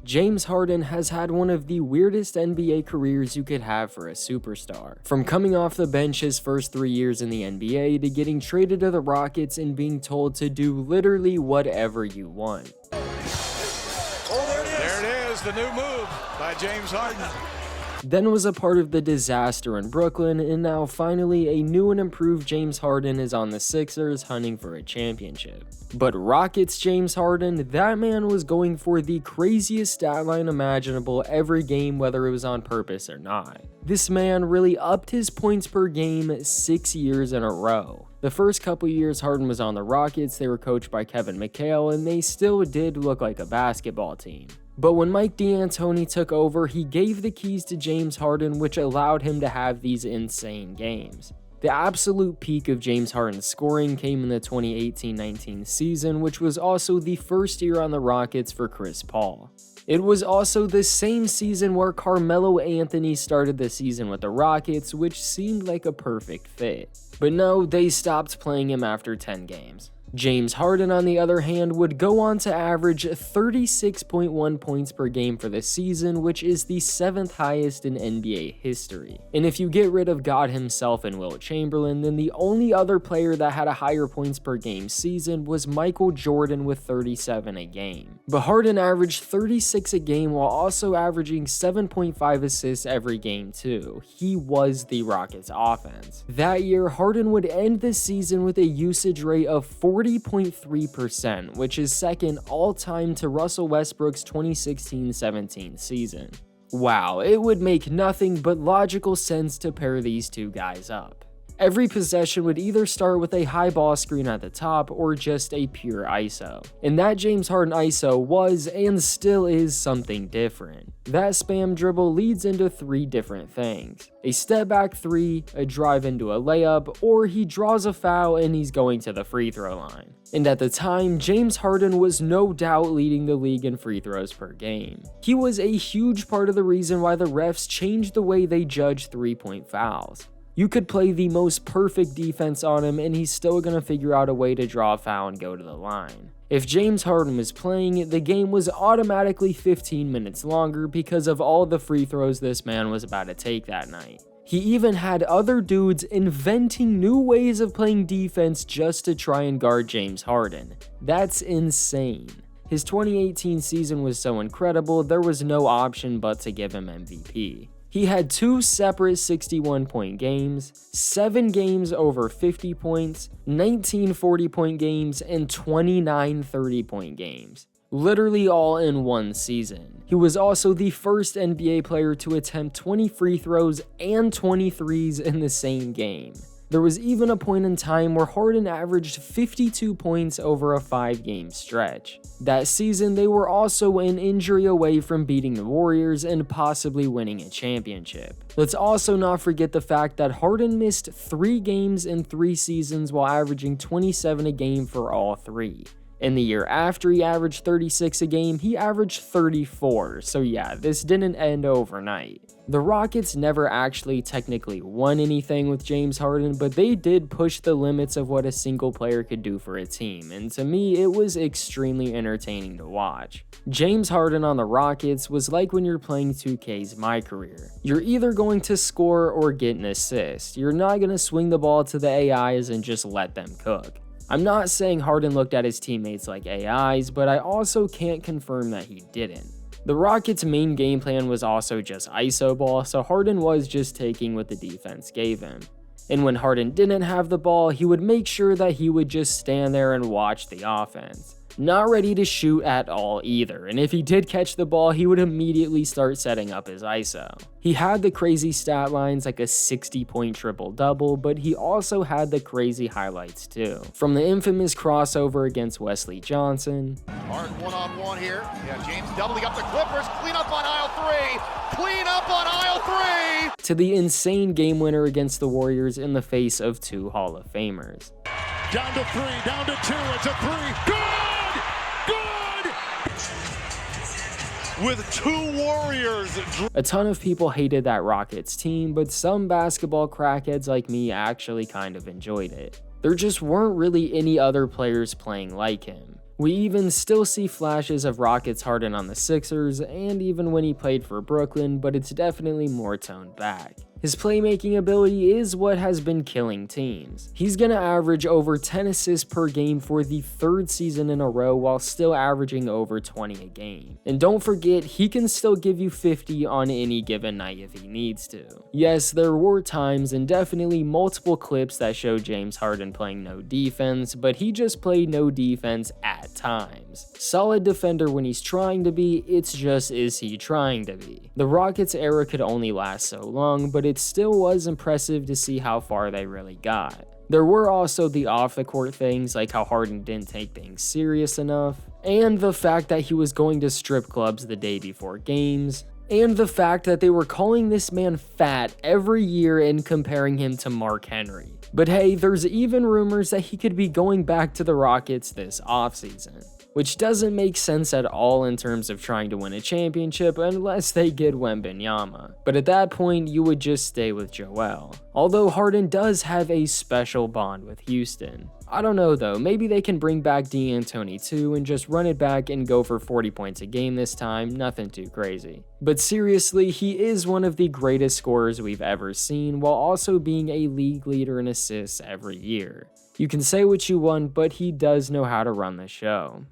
James Harden has had one of the weirdest NBA careers you could have for a superstar. From coming off the bench his first 3 years in the NBA to getting traded to the Rockets and being told to do literally whatever you want. Oh, there it is, the new move by James Harden. Then was a part of the disaster in Brooklyn, and now finally a new and improved James Harden is on the Sixers hunting for a championship. But Rockets James Harden, that man was going for the craziest stat line imaginable every game, whether it was on purpose or not. This man really upped his points per game 6 years in a row. The first couple years Harden was on the Rockets, they were coached by Kevin McHale, and they still did look like a basketball team. But when Mike D'Antoni took over, he gave the keys to James Harden, which allowed him to have these insane games. The absolute peak of James Harden's scoring came in the 2018-19 season, which was also the first year on the Rockets for Chris Paul. It was also the same season where Carmelo Anthony started the season with the Rockets, which seemed like a perfect fit. But no, they stopped playing him after 10 games. James Harden, on the other hand, would go on to average 36.1 points per game for the season, which is the 7th highest in NBA history. And if you get rid of God himself and Wilt Chamberlain, then the only other player that had a higher points per game season was Michael Jordan with 37 a game. But Harden averaged 36 a game while also averaging 7.5 assists every game too. He was the Rockets offense. That year, Harden would end the season with a usage rate of 40.3%, which is second all-time to Russell Westbrook's 2016-17 season. Wow, it would make nothing but logical sense to pair these two guys up. Every possession would either start with a high ball screen at the top or just a pure ISO. And that James Harden ISO was and still is something different. That spam dribble leads into 3 different things: a step back 3, a drive into a layup, or he draws a foul and he's going to the free throw line. And at the time, James Harden was no doubt leading the league in free throws per game. He was a huge part of the reason why the refs changed the way they judge 3-point fouls. You could play the most perfect defense on him and he's still going to figure out a way to draw a foul and go to the line. If James Harden was playing, the game was automatically 15 minutes longer because of all the free throws this man was about to take that night. He even had other dudes inventing new ways of playing defense just to try and guard James Harden. That's insane. His 2018 season was so incredible, there was no option but to give him MVP. He had 2 separate 61-point games, 7 games over 50 points, 19 40-point games, and 29 30-point games. Literally all in one season. He was also the first NBA player to attempt 20 free throws and 20 threes in the same game. There was even a point in time where Harden averaged 52 points over a 5-game stretch. That season, they were also an injury away from beating the Warriors and possibly winning a championship. Let's also not forget the fact that Harden missed 3 games in 3 seasons while averaging 27 a game for all 3. In the year after he averaged 36 a game, he averaged 34, so yeah, this didn't end overnight. The Rockets never actually technically won anything with James Harden, but they did push the limits of what a single player could do for a team, and to me, it was extremely entertaining to watch. James Harden on the Rockets was like when you're playing 2K's My Career. You're either going to score or get an assist. You're not going to swing the ball to the AIs and just let them cook. I'm not saying Harden looked at his teammates like AIs, but I also can't confirm that he didn't. The Rockets' main game plan was also just ISO ball, so Harden was just taking what the defense gave him. And when Harden didn't have the ball, he would make sure that he would just stand there and watch the offense. Not ready to shoot at all either, and if he did catch the ball, he would immediately start setting up his ISO. He had the crazy stat lines like a 60-point triple-double, but he also had the crazy highlights too. From the infamous crossover against Wesley Johnson, Harden one-on-one here. Yeah, James doubling up the Clippers. Clean up on aisle 3. Clean up on aisle 3. to the insane game winner against the Warriors in the face of 2 Hall of Famers. Down to 3, down to 2, it's a 3. Good! With 2 Warriors. A ton of people hated that Rockets team, but some basketball crackheads like me actually kind of enjoyed it. There just weren't really any other players playing like him. We even still see flashes of Rockets Harden on the Sixers, and even when he played for Brooklyn, but it's definitely more toned back. His playmaking ability is what has been killing teams. He's gonna average over 10 assists per game for the 3rd season in a row while still averaging over 20 a game. And don't forget, he can still give you 50 on any given night if he needs to. Yes, there were times and definitely multiple clips that show James Harden playing no defense, but he just played no defense at times. Solid defender when he's trying to be, it's just, is he trying to be? The Rockets era could only last so long, but it still was impressive to see how far they really got. There were also the off-the-court things, like how Harden didn't take things serious enough, and the fact that he was going to strip clubs the day before games, and the fact that they were calling this man fat every year and comparing him to Mark Henry. But hey, there's even rumors that he could be going back to the Rockets this offseason, which doesn't make sense at all in terms of trying to win a championship unless they get Wembanyama. But at that point, you would just stay with Joel. Although Harden does have a special bond with Houston. I don't know though, maybe they can bring back D'Antoni too and just run it back and go for 40 points a game this time, nothing too crazy. But seriously, he is one of the greatest scorers we've ever seen while also being a league leader in assists every year. You can say what you want, but he does know how to run the show.